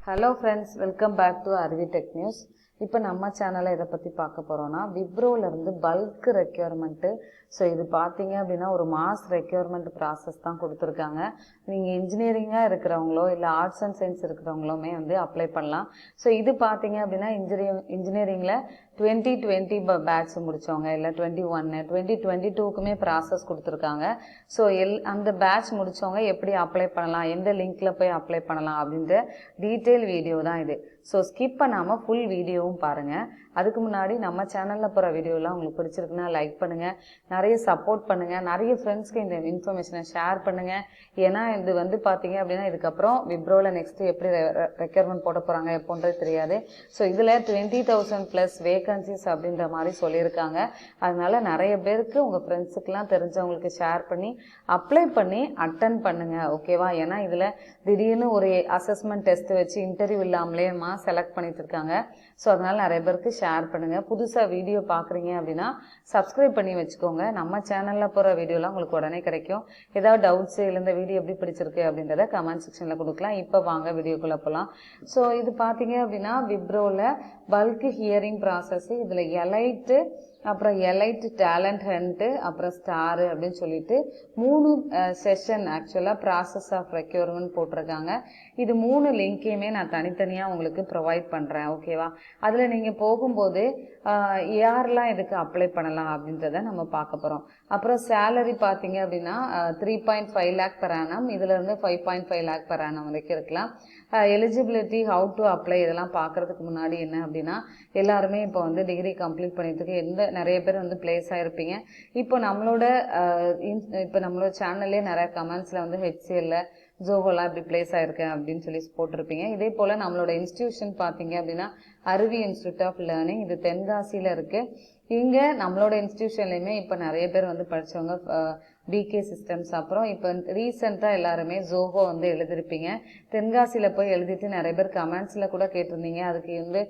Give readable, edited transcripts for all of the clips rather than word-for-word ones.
Hello friends, welcome back to aruvitechnews. இப்போ நம்ம சேனல்ல இத பத்தி பார்க்க போறோம்னா விப்ரோல இருந்து பல்க் ரெக்யர்மென்ட். சோ இது பாத்தீங்க அப்படினா ஒரு மாஸ் ரெக்யர்மென்ட் process தான் கொடுத்திருக்காங்க. நீங்க இன்ஜினியரிங்கா இருக்கிறவங்களோ இல்ல ஆர்ட்ஸ் அண்ட் சயின்ஸ் இருக்கிறவங்களோமே வந்து அப்ளை பண்ணலாம். சோ இது பாத்தீங்க அப்படினா இன்ஜினியரிங்ல 2020 பேட்ச் முடிச்சவங்க இல்ல 21 2022க்குமே process கொடுத்திருக்காங்க. சோ அந்த பேட்ச் முடிச்சவங்க எப்படி அப்ளை பண்ணலாம், எந்த லிங்க்ல போய் அப்ளை பண்ணலாம் அப்படிங்கற டீடைல் வீடியோ தான் இது. சோ ஸ்கிப் பண்ணாம ஃபுல் வீடியோவும் பாருங்க. அதுக்கு முன்னாடி நம்ம சேனல்ல போற வீடியோலாம் உங்களுக்கு பிடிச்சிருக்குனா லைக் பண்ணுங்க, நிறைய சப்போர்ட் பண்ணுங்க, நிறைய ஃப்ரெண்ட்ஸ்க்கு இந்த இன்ஃபர்மேஷனை ஷேர் பண்ணுங்க. ஏனா இது வந்து பாத்தீங்க அப்படினா இதுக்கு அப்புறம் விப்ரோல நெக்ஸ்ட் எப்படி ரெக்யர்மென்ட் போட போறாங்க எப்போன்றது தெரியாது. சோ இதுல 20,000 plus வேகன்சிஸ் அப்படின்ற மாதிரி சொல்லியிருக்காங்க. அதனால நிறைய பேருக்கு உங்க ஃப்ரெண்ட்ஸுக்குலாம் தெரிஞ்சவங்களுக்கு ஷேர் பண்ணி அப்ளை பண்ணி அட்டெண்ட் பண்ணுங்க. ஓகேவா? ஏன்னா இதுல திடீர்னு ஒரு அசஸ்மெண்ட் டெஸ்ட் வச்சு இன்டர்வியூ இல்லாமலே செலக்ட் பண்ணிட்டு இருக்காங்க. ஸோ அதனால நிறைய பேருக்கு ஷேர் பண்ணுங்க. புதுசா வீடியோ பாக்குறீங்க அப்படின்னா சப்ஸ்கிரைப் பண்ணி வச்சுக்கோங்க. நம்ம சேனல்ல போற வீடியோலாம் உங்களுக்கு உடனே கிடைக்கும். ஏதாவது டவுட்ஸ் இல்லை இந்த வீடியோ எப்படி பிடிச்சிருக்கு அப்படின்றத கமெண்ட் செக்ஷன்ல கொடுக்கலாம். இப்போ வாங்க வீடியோக்குள்ள போகலாம். ஸோ இது பாத்தீங்க அப்படின்னா விப்ரோல பல்க் ஹியரிங் ப்ராசஸ். இதுல எலைட், அப்புறம் எலைட் டேலண்ட் ஹண்ட், அப்புறம் ஸ்டார் அப்படின்னு சொல்லிட்டு 3 செஷன் ஆக்சுவலா ப்ராசஸ் ஆஃப் ரெக்யர்மென்ட் போட்டிருக்காங்க. இது 3 லிங்கையுமே நான் தனித்தனியா உங்களுக்கு ப்ரொவைட் பண்றேன். ஓகேவா? அதுல நீங்க போகும்போது யாரெல்லாம் இதுக்கு அப்ளை பண்ணலாம் அப்படின்றத நம்ம பார்க்க போறோம். அப்புறம் சேலரி பாத்தீங்க அப்படின்னா 3.5 lakh per annum, இதுல இருந்து 5.5 lakh per annum வரைக்கும் இருக்கலாம். எலிஜிபிலிட்டி, ஹவு டு அப்ளை இதெல்லாம் பார்க்கறதுக்கு முன்னாடி என்ன அப்படின்னா எல்லாருமே இப்போ வந்து டிகிரி கம்ப்ளீட் பண்ணிட்டு நிறைய பேர் வந்து பிளேஸ் ஆயிருப்பீங்க. இப்போ நம்மளோட சேனல்லே நிறைய கமெண்ட்ஸ்ல வந்து HCLல ஜோஹோலாம் இப்படி பிளேஸ் ஆயிருக்கேன் அப்படின்னு சொல்லி போட்டிருப்பீங்க. இதே போல நம்மளோட இன்ஸ்டிடியூஷன் பாத்தீங்க அப்படின்னா அருவி இன்ஸ்டிடியூட் ஆஃப் லேர்னிங், இது தென்காசியில இருக்கு. இங்க நம்மளோட இன்ஸ்டிடியூஷன்லயுமே இப்ப நிறைய பேர் வந்து படிச்சவங்க பிகே சிஸ்டம்ஸ், அப்புறம் இப்ப ரீசெண்டா எல்லாருமே ஜோஹோ வந்து எழுதிருப்பீங்க. தென்காசியில போய் எழுதிட்டு நிறைய பேர் கமெண்ட்ஸ்ல கூட கேட்டிருந்தீங்க அதுக்கு வந்து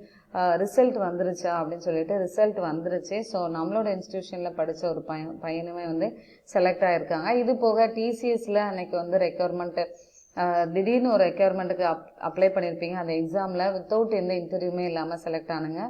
ரிசல்ட் வந்துருச்சா அப்படின்னு சொல்லிட்டு. ரிசல்ட் வந்துருச்சு. ஸோ நம்மளோட இன்ஸ்டிடியூஷன்ல படிச்ச ஒரு பையனுமே வந்து செலக்ட் ஆயிருக்காங்க. இது போக டிசிஎஸ்ல அன்னைக்கு வந்து ரெக்யர்மெண்ட் திடீர்னு ஒரு ரெக்யர்மெண்ட்டுக்கு அப்ளை பண்ணியிருப்பீங்க. அந்த எக்ஸாம்ல வித்தவுட் எந்த இன்டர்வியூமே இல்லாம செலக்ட் ஆனுங்க.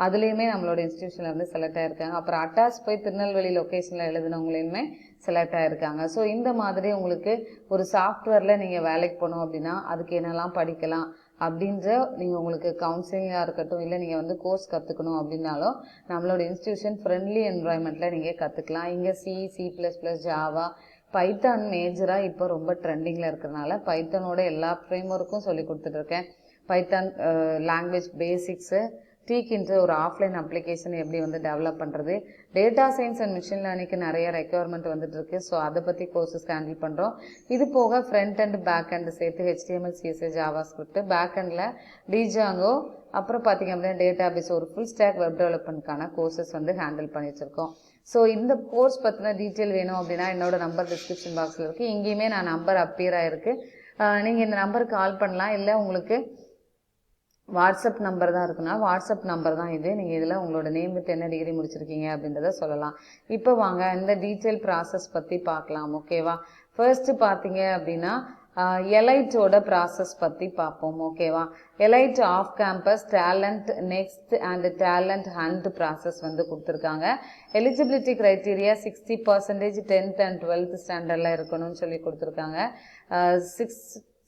அதுலயுமே நம்மளோட இன்ஸ்டிடியூஷன்ல இருந்து செலக்ட் ஆயிருக்காங்க. அப்புறம் அட்டாச் போய் திருநெல்வேலி லொகேஷன்ல எழுதினவங்களையுமே செலக்ட் ஆயிருக்காங்க. ஸோ இந்த மாதிரி உங்களுக்கு ஒரு சாஃப்ட்வேர்ல நீங்க வேலைக்கு போகணும் அப்படின்னா அதுக்கு என்னெல்லாம் படிக்கலாம் அப்படின்ற நீங்க உங்களுக்கு கவுன்சிலிங்கா இருக்கட்டும் இல்ல நீங்க வந்து கோர்ஸ் கத்துக்கணும் அப்படின்னாலும் நம்மளோட இன்ஸ்டிடியூஷன் ஃப்ரெண்ட்லி என்வரான்மெண்ட்ல நீங்க கத்துக்கலாம். இங்க C++, ஜாவா, பைத்தான் மேஜரா இப்போ ரொம்ப ட்ரெண்டிங்ல இருக்கிறதுனால பைத்தானோட எல்லா ஃப்ரேம்வொர்க்கும் சொல்லி கொடுத்துட்டு இருக்கேன். பைத்தான் லாங்குவேஜ் பேசிக்ஸ், டீக்கின்ற ஒரு ஆஃப்லைன் அப்ளிகேஷன் எப்படி வந்து டெவலப் பண்றது, டேட்டா சயின்ஸ் அண்ட் மிஷின் லேர்னிங்க்கு நிறைய ரெக்யர்மெண்ட் வந்துட்டு இருக்கு. ஸோ அதை பத்தி கோர்சஸ் ஹேண்டில் பண்றோம். இது போக ஃப்ரண்ட் அண்ட் பேக் அண்ட் சேர்த்து HTML, CSS, JavaScript, back அண்ட்ல டிஜாங்கோ, அப்புறம் பாத்தீங்க அப்படின்னா டேட்டா பேஸ், ஒரு ஃபுல் ஸ்டாக் வெப் டெவலப்மெண்ட்கான கோர்சஸ் வந்து ஹேண்டில் பண்ணி வச்சிருக்கோம். ஸோ இந்த கோர்ஸ் பத்தின டீட்டெயில் வேணும் அப்படின்னா என்னோட நம்பர் டிஸ்கிரிப்ஷன் பாக்ஸ்ல இருக்கு. இங்கேயுமே நான் நம்பர் அப்பியர் ஆயிருக்கு. நீங்க இந்த நம்பருக்கு கால் பண்ணலாம். இல்லை உங்களுக்கு வாட்ஸ்அப் நம்பர் தான் இருக்குன்னா வாட்ஸ்அப் நம்பர் தான் இது. நீங்க இதுல உங்களோட நேம் வித் என்ன டிகிரி முடிச்சிருக்கீங்க அப்படின்றத சொல்லலாம். இப்போ வாங்க இந்த டீடைல் ப்ராசஸ் பத்தி பார்க்கலாம். ஓகேவா? ஃபர்ஸ்ட் பாத்தீங்க அப்படின்னா எலைட்டோட ப்ராசஸ் பத்தி பார்ப்போம். ஓகேவா? Elite of campus talent next and talent hunt process வந்து கொடுத்துருக்காங்க. Eligibility criteria 60% 10th and 12th ஸ்டாண்டர்ட்ல இருக்கணும்னு சொல்லி கொடுத்துருக்காங்க.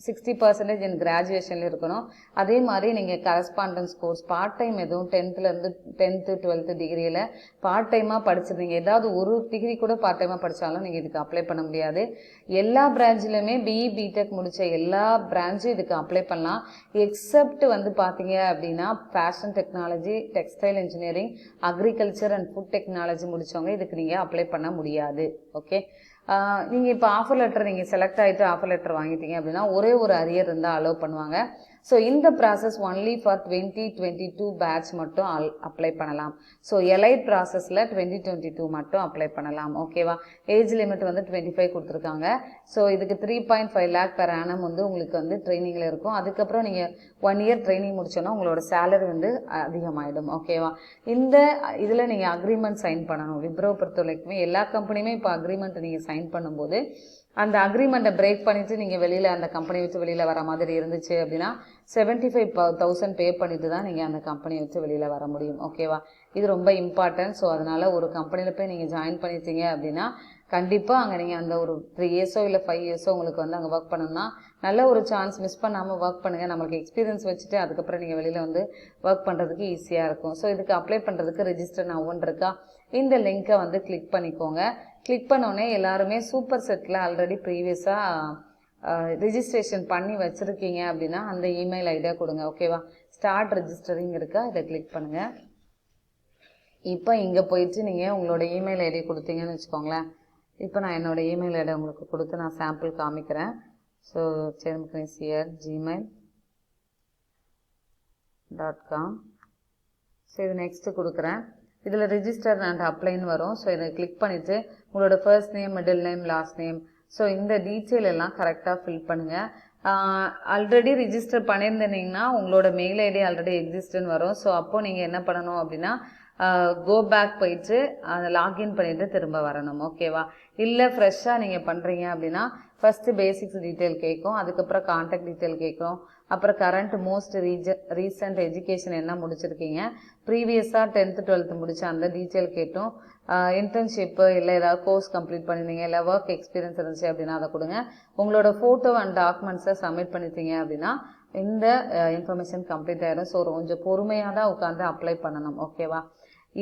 60% இன் கிராஜுவேஷன்ல இருக்கணும். அதே மாதிரி நீங்க கரஸ்பாண்டன்ஸ் கோர்ஸ் பார்ட் டைம் எதுவும் 10th 12th டிகிரியில பார்ட் டைமா படிச்சிருந்தீங்க, ஏதாவது ஒரு டிகிரி கூட பார்ட் டைமா படிச்சாலும் நீங்க இதுக்கு அப்ளை பண்ண முடியாது. எல்லா பிரான்ச்லயுமே BE BTech முடிச்ச எல்லா பிரான்ச்சும் இதுக்கு அப்ளை பண்ணலாம். எக்ஸப்ட் வந்து பாத்தீங்க அப்படின்னா fashion technology, textile engineering, agriculture and food technology முடிச்சவங்க இதுக்கு நீங்க அப்ளை பண்ண முடியாது. ஓகே? நீங்க இப்ப ஆஃபர் லெட்டர் நீங்க செலக்ட் ஆயிட்டு ஆஃபர் லெட்டர் வாங்கிட்டீங்க அப்படின்னா ஒரே ஒரு அரியர் இருந்தா அலோவ் பண்ணுவாங்க. ஸோ இந்த ப்ராசஸ் ஒன்லி ஃபார் 2022 பேட்ச் மட்டும் அப்ளை பண்ணலாம். ஸோ எலைட் ப்ராசஸ்ல 2022 மட்டும் அப்ளை பண்ணலாம். ஓகேவா? ஏஜ் லிமிட் வந்து 25 கொடுத்துருக்காங்க. ஸோ இதுக்கு 3.5 lakh per annum வந்து உங்களுக்கு வந்து ட்ரைனிங்ல இருக்கும். அதுக்கப்புறம் நீங்க 1 year ட்ரைனிங் முடிச்சோன்னா உங்களோட சேலரி வந்து அதிகமாயிடும். ஓகேவா? இந்த இதுல நீங்க அக்ரிமெண்ட் சைன் பண்ணணும். விப்ரோ பொறுத்த வரைக்குமே எல்லா கம்பெனியுமே இப்போ அக்ரிமெண்ட் நீங்க சைன் பண்ணும்போது அந்த அக்ரிமெண்ட்டை பிரேக் பண்ணிவிட்டு நீங்கள் வெளியில் அந்த கம்பெனி விட்டு வெளியில் வர மாதிரி இருந்துச்சு அப்படின்னா 75,000 பே பண்ணிட்டு தான் நீங்கள் அந்த கம்பெனியை விட்டு வெளியில் வர முடியும். ஓகேவா? இது ரொம்ப இம்பார்ட்டன்ட். ஸோ அதனால் ஒரு கம்பெனியில் போய் நீங்கள் ஜாயின் பண்ணிட்டீங்க அப்படின்னா கண்டிப்பாக அங்கே நீங்கள் அந்த ஒரு 3 இயர்ஸோ இல்லை 5 இயர்ஸோ உங்களுக்கு வந்து அங்கே ஒர்க் பண்ணணும்னா நல்ல ஒரு சான்ஸ் மிஸ் பண்ணாமல் ஒர்க் பண்ணுங்கள். நம்மளுக்கு எக்ஸ்பீரியன்ஸ் வச்சுட்டு அதுக்கப்புறம் நீங்கள் வெளியில் வந்து ஒர்க் பண்ணுறதுக்கு ஈஸியாக இருக்கும். ஸோ இதுக்கு அப்ளை பண்ணுறதுக்கு ரெஜிஸ்டர் நவ்வுன்னு இருக்கா, இந்த லிங்க்கை வந்து கிளிக் பண்ணிக்கோங்க. கிளிக் பண்ணோடனே எல்லாருமே சூப்பர் செட்டில் ஆல்ரெடி ப்ரீவியஸாக ரிஜிஸ்ட்ரேஷன் பண்ணி வச்சுருக்கீங்க அப்படின்னா அந்த இமெயில் ஐடியா கொடுங்க. ஓகேவா? ஸ்டார்ட் ரெஜிஸ்டரிங் இருக்கா, இதை கிளிக் பண்ணுங்கள். இப்போ இங்கே போயிட்டு நீங்கள் உங்களோட இமெயில் ஐடி கொடுத்தீங்கன்னு வச்சுக்கோங்களேன். இப்போ நான் என்னோடய இமெயில் ஐடி உங்களுக்கு கொடுத்து நான் சாம்பிள் காமிக்கிறேன். So gmail.com. ஸோ இது நெக்ஸ்ட்டு கொடுக்குறேன். இதில் ரிஜிஸ்டர் அண்ட் அப்ளைன்னு வரும். ஸோ இதை கிளிக் பண்ணிவிட்டு உங்களோட first name, middle name, last name, so இந்த டீட்டெயில் எல்லாம் கரெக்டாக ஃபில் பண்ணுங்கள். ஆல்ரெடி ரிஜிஸ்டர் பண்ணியிருந்தீங்கன்னா உங்களோட மெயில் ஐடி ஆல்ரெடி எக்ஸிஸ்ட்னு வரும். ஸோ அப்போது நீங்கள் என்ன பண்ணணும் அப்படின்னா கோ பேக் போயிட்டு அதை லாகின் பண்ணிவிட்டு திரும்ப வரணும். ஓகேவா? இல்லை ஃப்ரெஷ்ஷாக நீங்கள் பண்ணுறீங்க அப்படின்னா ஃபஸ்ட்டு பேசிக்ஸ் டீட்டெயில் கேட்கும், அதுக்கப்புறம் கான்டாக்ட் டீட்டெயில் கேட்கும், அப்புறம் கரண்ட் மோஸ்ட் ரீசெண்ட் எஜுகேஷன் என்ன முடிச்சிருக்கீங்க, ப்ரீவியஸாக 10th 12th முடிச்ச அந்த டீட்டெயில் கேட்டும், இன்டர்ன்ஷிப்பு இல்லை ஏதாவது கோர்ஸ் கம்ப்ளீட் பண்ணியிருந்தீங்க இல்லை ஒர்க் எக்ஸ்பீரியன்ஸ் இருந்துச்சு அப்படின்னா அதை கொடுங்க. உங்களோட ஃபோட்டோ அண்ட் டாக்குமெண்ட்ஸை சப்மிட் பண்ணிட்டீங்க அப்படின்னா இந்த இன்ஃபர்மேஷன் கம்ப்ளீட் ஆகிடும். ஸோ கொஞ்சம் பொறுமையாக தான் உட்காந்து அப்ளை பண்ணணும். ஓகேவா?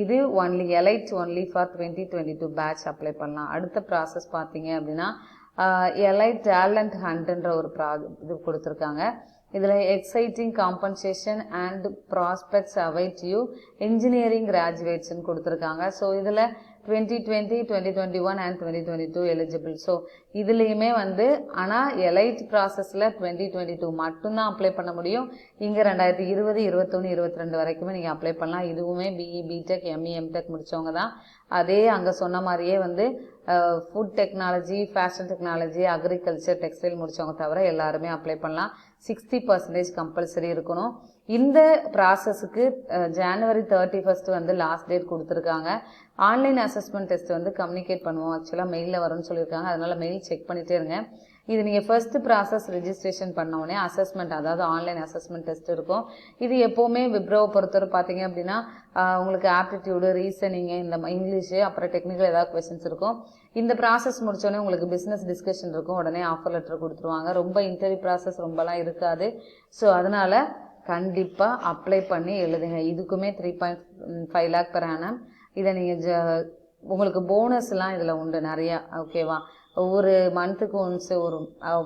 இது only elite only for 2022 batch apply பண்ணலாம். அடுத்த ப்ராசஸ் பார்த்தீங்க அப்படின்னா எலைட் டேலண்ட் ஹண்ட்ன்ற ஒரு இது கொடுத்துருக்காங்க. இதில் exciting compensation and prospects await you engineering கிராஜுவேட்ஸ்ன்னு கொடுத்துருக்காங்க. ஸோ இதில் 2020, 2021 அண்ட் 2022 எலிஜிபிள். ஸோ இதுலேயுமே வந்து ஆனால் எலைட் ப்ராசஸில் 2022 மட்டும்தான் அப்ளை பண்ண முடியும். இங்கே 2020, 21, 22 வரைக்குமே நீங்கள் அப்ளை பண்ணலாம். இதுவுமே பிஇ, பிடெக், எம்இ, எம்டெக் முடித்தவங்க தான். அதே அங்கே சொன்ன மாதிரியே வந்து food technology, fashion technology, agriculture, textile முடித்தவங்க தவிர எல்லாருமே அப்ளை பண்ணலாம். 60% கம்பல்சரி இருக்கணும். இந்த ப்ராசஸுக்கு January 31 வந்து லாஸ்ட் டேட் கொடுத்துருக்காங்க. ஆன்லைன் அசஸ்மெண்ட் டெஸ்ட் வந்து கம்யூனிகேட் பண்ணுவோம். ஆக்சுவலாக மெயிலில் வரும்னு சொல்லியிருக்காங்க. அதனால் மெயில் செக் பண்ணிகிட்டே இருங்க. இது நீங்கள் ஃபர்ஸ்ட் ப்ராசஸ் ரெஜிஸ்ட்ரேஷன் பண்ணோடனே அசஸ்மெண்ட், அதாவது ஆன்லைன் அசஸ்மெண்ட் டெஸ்ட் இருக்கும். இது எப்போவுமே விப்ரோவை பொறுத்தவரை பார்த்தீங்க அப்படின்னா உங்களுக்கு ஆப்டிடியூடு, ரீசனிங்கு, இந்த இங்கிலீஷு, அப்புறம் டெக்னிக்கல் ஏதாவது கொஸ்டின்ஸ் இருக்கும். இந்த ப்ராசஸ் முடித்தோடனே உங்களுக்கு பிஸ்னஸ் டிஸ்கஷன் இருக்கும். உடனே ஆஃபர் லெட்டர் கொடுத்துருவாங்க. ரொம்ப இன்டர்வியூ ப்ராசஸ் ரொம்பலாம் இருக்காது. ஸோ அதனால் கண்டிப்பாக அப்ளை பண்ணி எழுதுங்க. இதுக்குமே 3.5 lakh per annum. இதை நீங்கள் உங்களுக்கு போனஸ்லாம் இதில் உண்டு நிறையா. ஓகேவா? ஒவ்வொரு மந்த்துக்கு ஒன்ஸு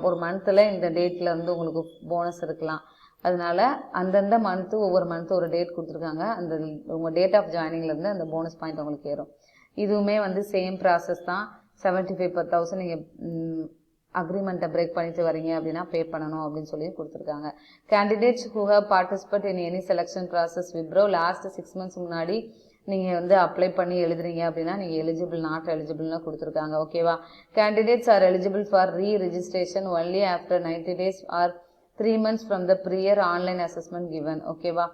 ஒரு மந்த்தில் இந்த டேட்டில் வந்து உங்களுக்கு போனஸ் இருக்கலாம். அதனால அந்தந்த மந்த்து ஒவ்வொரு மந்த்து ஒரு டேட் கொடுத்துருக்காங்க. அந்த உங்கள் டேட் ஆஃப் ஜாயினிங்லேருந்து அந்த போனஸ் பாயிண்ட் உங்களுக்கு ஏறும். இதுவுமே வந்து சேம் ப்ராசஸ் தான். 75,000 நீங்கள் அக்ரிமெண்ட்டை பிரேக் பண்ணிட்டு வரீங்க அப்படின்னா பே பண்ணணும் அப்படின்னு சொல்லி கொடுத்துருக்காங்க. Candidates who have participate in any selection process Wipro last 6 months முன்னாடி நீங்கள் வந்து அப்ளை பண்ணி எழுதுறீங்க அப்படின்னா நீங்கள் எலிஜிபிள், நாட் எலிஜிபிள்னு கொடுத்துருக்காங்க. ஓகேவா? Candidates are eligible for registration only after 90 days or 3 months from the prior online assessment given. ஓகேவா?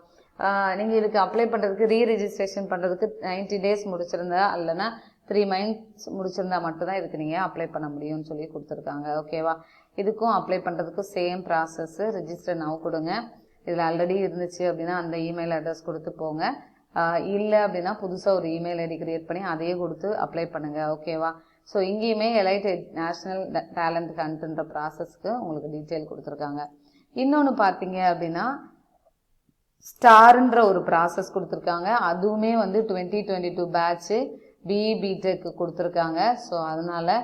நீங்கள் இதுக்கு அப்ளை பண்ணுறதுக்கு ரெஜிஸ்ட்ரேஷன் பண்ணுறதுக்கு 90 days முடிச்சிருந்தா இல்லைன்னா 3 months முடிச்சிருந்தா மட்டும்தான் இதுக்கு நீங்கள் அப்ளை பண்ண முடியும்னு சொல்லி கொடுத்துருக்காங்க. ஓகேவா? இதுக்கும் அப்ளை பண்ணுறதுக்கும் சேம் ப்ராசஸ்ஸு. ரெஜிஸ்டர் நவ் கொடுங்க. இதில் ஆல்ரெடி இருந்துச்சு அப்படின்னா அந்த இமெயில் அட்ரஸ் கொடுத்து போங்க. இல்லை அப்படின்னா புதுசாக ஒரு இமெயில் ஐடி கிரியேட் பண்ணி அதையே கொடுத்து அப்ளை பண்ணுங்கள். ஓகேவா? ஸோ இங்கேயுமே எலைட் நேஷ்னல் டேலண்ட் ஹண்ட்ன்ற ப்ராசஸ்க்கு உங்களுக்கு டீட்டெயில் கொடுத்துருக்காங்க. இன்னொன்று பார்த்தீங்க அப்படின்னா ஸ்டார்ன்ற ஒரு ப்ராசஸ் கொடுத்துருக்காங்க. அதுவுமே வந்து 2022 பேட்ச்சு பிஇ, பிடெக் கொடுத்துருக்காங்க. ஸோ அதனால்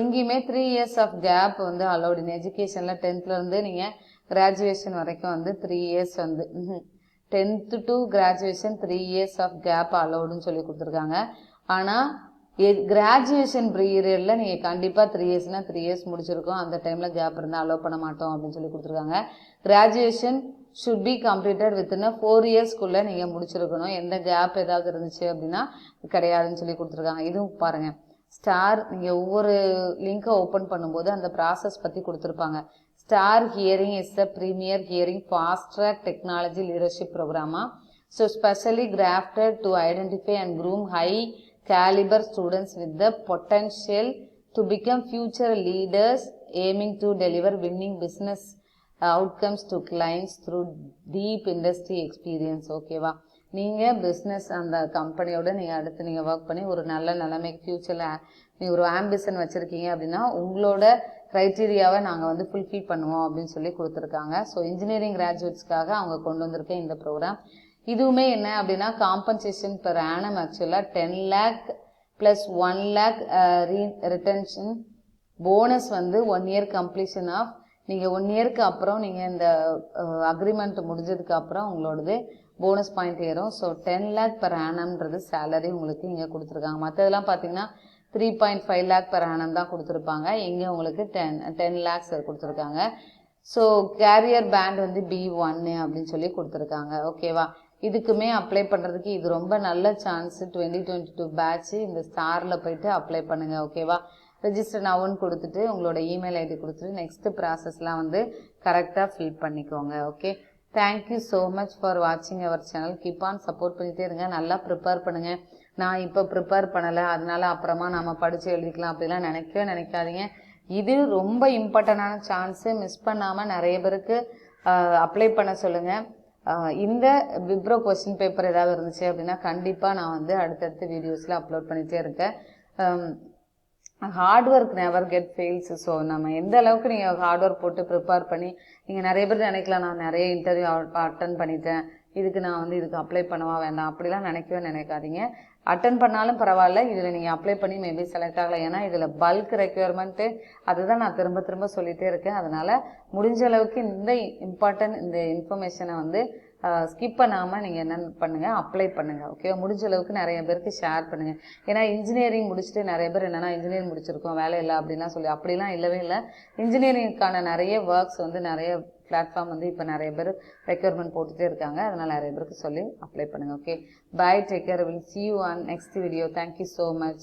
இங்கேயுமே 3 years ஆஃப் கேப் வந்து அலௌட் இன் எஜுகேஷனில் 10th நீங்கள் கிராஜுவேஷன் வரைக்கும் வந்து 3 years வந்து 10th to graduation 3 years of gap அலௌடுன்னு சொல்லி கொடுத்துருக்காங்க. ஆனால் கிராஜுவேஷன் பீரியடில் நீங்கள் கண்டிப்பாக 3 yearsனால் 3 years முடிச்சிருக்கோம். அந்த டைமில் கேப் இருந்தால் அலோவ் பண்ண மாட்டோம் அப்படின்னு சொல்லி கொடுத்துருக்காங்க. Graduation should be completed within 4 yearsக்குள்ளே நீங்கள் முடிச்சிருக்கணும். எந்த கேப் ஏதாவது இருந்துச்சு அப்படின்னா கிடையாதுன்னு சொல்லி கொடுத்துருக்காங்க. இதுவும் பாருங்கள், ஸ்டார் நீங்கள் ஒவ்வொரு லிங்கை ஓப்பன் பண்ணும்போது அந்த ப்ராசஸ் பற்றி கொடுத்துருப்பாங்க. Star hiring is a premier hiring fast track technology leadership ப்ரோக்ராமா. So specially crafted to identify and groom high caliber students with the potential to become future leaders aiming to deliver winning business outcomes to clients through deep industry experience. ஓகேவா, நீங்கள் business அந்த கம்பெனியோட நீங்கள் அடுத்து நீங்கள் work பண்ணி ஒரு நல்ல நிலைமைக்கு ஃப்யூச்சரில் நீங்கள் ஒரு ஆம்பிஷன் வச்சுருக்கீங்க அப்படின்னா உங்களோட க்ரைட்டீரியாவை நாங்கள் வந்து ஃபுல்ஃபில் பண்ணுவோம் அப்படின்னு சொல்லி கொடுத்துருக்காங்க. ஸோ இன்ஜினியரிங் கிராஜுவேட்ஸ்க்காக அவங்க கொண்டு வந்திருக்க இந்த ப்ரோக்ராம். இதுவுமே என்ன அப்படின்னா காம்பன்சேஷன் பெர் ஆனம் ஆக்சுவலாக 10 lakh plus 1 lakh retention bonus வந்து 1 year கம்ப்ளீஷன் ஆஃப் நீங்கள் 1 yearக்கு அப்புறம் நீங்கள் இந்த அக்ரிமெண்ட் முடிஞ்சதுக்கு அப்புறம் உங்களோடது போனஸ் பாயிண்ட் ஏறும். ஸோ 10 lakh per annumன்றது சேலரி உங்களுக்கு இங்கே கொடுத்துருக்காங்க. மற்றதெல்லாம் பார்த்தீங்கன்னா 3.5 lakh per annum தான் கொடுத்துருப்பாங்க. இங்கே உங்களுக்கு 10 lakhs கொடுத்துருக்காங்க. ஸோ கேரியர் பேண்ட் வந்து B1 அப்படின்னு சொல்லி கொடுத்துருக்காங்க. ஓகேவா, இதுக்குமே அப்ளை பண்ணுறதுக்கு இது ரொம்ப நல்ல சான்ஸு. 2022 பேட்ச் இந்த ஸ்டாரில் போயிட்டு அப்ளை பண்ணுங்கள். ஓகேவா, ரெஜிஸ்டர் நவுன்னு கொடுத்துட்டு உங்களோட இமெயில் ஐடி கொடுத்துட்டு நெக்ஸ்ட்டு ப்ராசஸ்லாம் வந்து கரெக்டாக ஃபில் பண்ணிக்கோங்க. Okay, thank you so much for வாட்சிங் our channel. Keep on support பண்ணிகிட்டே இருங்க. நல்லா ப்ரிப்பேர் பண்ணுங்கள். நான் இப்போ ப்ரிப்பேர் பண்ணலை அதனால் அப்புறமா நம்ம படித்து எழுதிக்கலாம் அப்படிலாம் நினைக்கவே நினைக்காதீங்க. இது ரொம்ப இம்பார்ட்டண்டான சான்ஸு. மிஸ் பண்ணாமல் நிறைய பேருக்கு அப்ளை பண்ண சொல்லுங்கள். இந்த விப்ரோ கொஸ்டின் பேப்பர் ஏதாவது இருந்துச்சு அப்படின்னா கண்டிப்பாக நான் வந்து அடுத்தடுத்த வீடியோஸில் அப்லோட் பண்ணிகிட்டே இருக்கேன். Hard work never get fails. So நம்ம எந்த அளவுக்கு நீங்கள் ஹார்ட் ஒர்க் போட்டு ப்ரிப்பேர் பண்ணி நீங்கள் நிறைய பேர் நினைக்கலாம் நான் நிறைய இன்டர்வியூ அட்டன் பண்ணிட்டேன், இதுக்கு நான் வந்து இதுக்கு அப்ளை பண்ணவா வேண்டாம் அப்படிலாம் நினைக்கவே நினைக்காதீங்க. அட்டன் பண்ணாலும் பரவாயில்ல, இதில் நீங்கள் அப்ளை பண்ணி மேபி செலக்ட் ஆகலை. ஏன்னா இதில் பல்க் ரெக்யர்மெண்ட்டு அதுதான் நான் திரும்ப திரும்ப சொல்லிகிட்டே இருக்கேன். அதனால் முடிஞ்ச அளவுக்கு இந்த இந்த இன்ஃபர்மேஷனை வந்து ஸ்கிப் பண்ணாமல் நீங்கள் என்ன பண்ணுங்கள், அப்ளை பண்ணுங்கள். ஓகே, முடிஞ்ச அளவுக்கு நிறைய பேருக்கு ஷேர் பண்ணுங்கள். ஏன்னா இன்ஜினியரிங் முடிச்சுட்டு நிறைய பேர் என்னென்னா இன்ஜினியரிங் முடிச்சிருக்கோம் வேலை இல்லை அப்படின்லாம் சொல்லி அப்படிலாம் இல்லவே இல்லை. இன்ஜினியரிங்க்கான நிறைய ஒர்க்ஸ் வந்து நிறைய பிளாட்ஃபார்ம் வந்து இப்போ நிறைய பேர் ரெக்யர்மெண்ட் போட்டுகிட்டே இருக்காங்க. அதனால் நிறைய பேருக்கு சொல்லி அப்ளை பண்ணுங்கள். Okay, bye, take care, will see you on next video. Thank you so much.